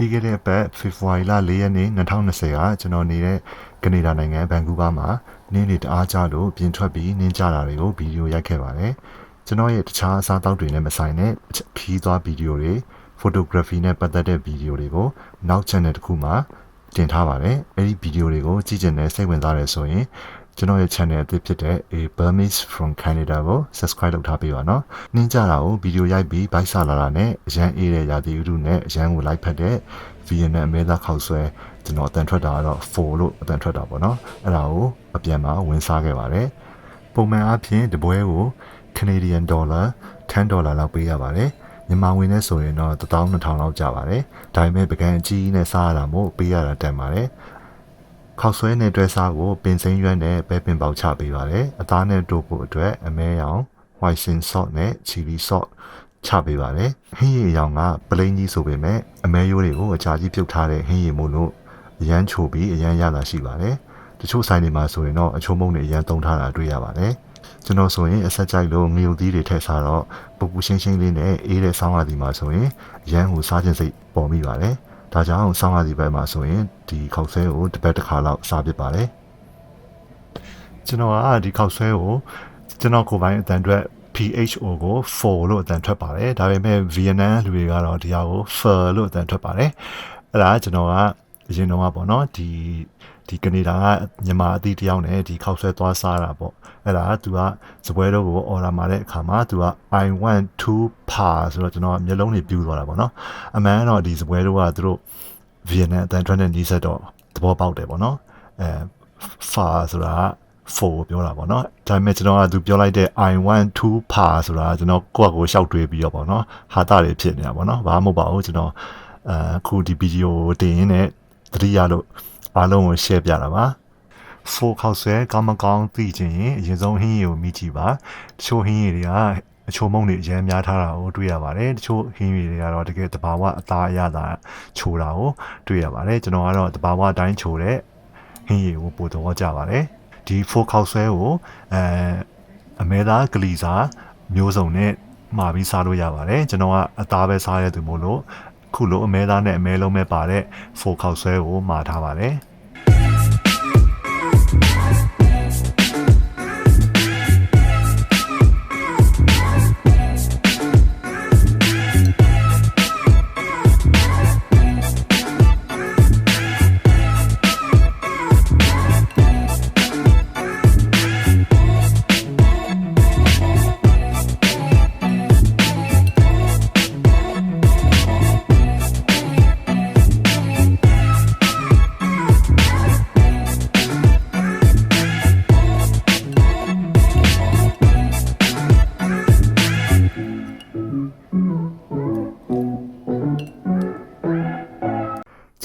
ပြီးခဲ့တဲ့အပတ်ဖေဖော်ဝါရီလ4ရက်နေ့2020ကကျွန်တော်နေတဲ့ကနေဒါနိုင်ငံဘန်ကူးဗားမှာနင်းနေတအားကြလို့ပြင်ထွက်ပြီးနင်းကြတာတွေကိုဗီဒီယိုရိုက်ခဲ့ပါတယ်ကျွန်တော်ရဲ့တခြားအစားအသောက်တွေနဲ့မဆိုင်တဲ့ခီးသွားဗီဒီယိုတွေ photography နဲ့ပတ်သက်တဲ့ဗီဒီယိုတွေကိုနောက် channel တစ်ခုမှာတင်ထားပါတယ်အဲဒီဗီဒီယိုတွေကိုကြည့်ချင်တဲ့စိတ်ဝင်စားတယ်ဆိုရင်ကျွန်တော်ရဲ့ channel အသစ်ဖြစ်တဲ့ A Burmese from Canada ကို subscribe လုပ်ထားပေးပါနော်။နင်းကြတာကိုဗီဒီယိုရိုက်ပြီးဘိုက်ဆလာတာနဲ့အရန်အေးတဲ့ရာသီဥတုနဲ့အရန်ကိုလိုက်ဖက်တဲ့ VN အမဲသားခောက်ဆွဲကျွန်တော်အတန်ထွက်တာကတော့ 4 လို့အတန်ထွက်တာပေါ့နော်။အဲ့ဒါကိုအပြန်မှာဝင်စားခဲ့ပါတယ်။ပုံမှန်အားဖြင့်တပွဲကို Canadian dollar $10လောက်ပေးရပါတယ်။မြန်မာငွေနဲ့ဆိုရင်တော့12,000လောက်ကျပါတယ်။ဒါပေမဲ့ပကံအကြီးနဲ့စားရတာမို့ပေးရတာတန်ပါတယ်။ခောက်ဆွဲနဲ့တွဲစားကိုပင်စိမ်းရွက်နဲ့ပဲပင်ပေါက်ချပေးပါတယ်အသားနဲ့တို့ဖို့အတွက်အမဲရောင် white sin salt နဲ့ chili salt ချပေးပါတယ်ဟင်းရည်ရောင်ကပလိန်းကြီးဆိုပေမဲ့အမဲရိုးတွေကိုအကြာကြီးပြုတ်ထားတဲ့ဟင်းရည်မို့လို့အရန်ချိုပြီးအရန်ရတာရှိပါတယ်တချို့ဆိုင်တွေမှာဆိုရင်တော့အချိုးမုံတွေအရန်သုံးထားတာတွေ့ရပါတယ်ကျွန်တော်ဆိုရင်အဆက်ကြိုက်လို့ငရုတ်သီးတွေထည့်စားတော့ပူပူရှင်းရှင်းလေးနဲ့အေးတဲ့ဆောင်းရာသီမှာဆိုရင်ရန်ကိုစားခြင်းစိတ်ပေါ်မိပါတယ်ဒါကြောင့်ဆောင်းရာသီဘက်မှာဆိုရင်ဒီခောက်ဆွဲကိုတစ်ပတ်တစ်ခါလောက်စားဖြစ်ပါတယ်ကျွန်တော်ကဒီခောက်ဆွဲကိုကျွန်တော်ကိုယ်ပိုင်အတန်အတွက် PHO ကို4လို့အတန်ထွက်ပါတယ်ဒါပေမဲ့ Vietnam လူတွေကတော့ဒီဟာကို Fur လို့အတန်ထွက်ပါတယ်အဲ့ဒါကျွန်တော်ကအရင်တော့ပေါ့နော်ဒီကနေဒါကမြန်မာအသီးတယောက်နဲ့ဒီခောက်ဆွဲသွားစားတာပေါ့အဲ့ဒါသူကစပွဲတော့ကိုအော်ဒါမှာတဲ့အခါမှာသူက I want to pa ဆိုတော့ကျွန်တော်မျက်လုံးတွေပြူသွားတာပေါ့နော်အမှန်တော့ဒီစပွဲတော့ကသူတို့ Vietnam အတန်ထွက်တဲ့နီးစက်တော့သဘောပေါက်တယ်ပေါ့နော်fa ဆိုတာ4ပြောတာပေါ့နော်ဒါပေမဲ့ကျွန်တော်ကသူပြောလိုက်တဲ့ I want to pa ဆိုတာကျွန်တော်ကိုယ့်အကိုရှောက်တွေးပြီးတော့ပေါ့နော်ဟာတာတွေဖြစ်နေတာပေါ့နော်ဘာမှမဟုတ်ပါဘူးကျွန်တော်အခုဒီဗီဒီယိုတင်ရင်းနဲ့သတိရလို့အားလုံးကို share ပြတာပါ4ခောက်ဆွဲကောင်းမကောင်းသိချင်ရင်အရင်ဆုံးဟင်းရည်ကိုမြည်ကြည့်ပါတချို့ဟင်းရည်တွေကအချိုမုံတွေအများများထားတာကိုတွေ့ရပါတယ်တချို့ဟင်းရည်တွေကတော့တကယ်တဘာဝအသားအရသာချိုတာကိုတွေ့ရပါတယ်ကျွန်တော်ကတော့တဘာဝအတိုင်းချိုတဲ့ဟင်းရည်ကိုပို့တော့ကြပါတယ်ဒီ4ခောက်ဆွဲကိုအမဲသားဂလီစာမျိုးစုံနဲ့မှာပြီးစားလို့ရပါတယ်ကျွန်တော်ကအသားပဲစားရသူမို့လို့ခုလိုအမဲသားနဲ့အမဲလုံးပဲပါတဲ့4ခောက်ဆွဲကိုမှာထားပါတယ်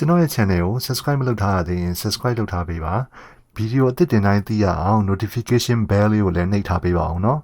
ကျွန်တော်ရဲ့ channel ကို subscribe မလုပ်ထားရသေးရင် subscribe လုပ်ထားပေးပါဗီဒီယိုအသစ်တင်တိုင်းသိရအောင် notification bell လေးကိုလည်းနှိပ်ထားပေးပါအောင်နော်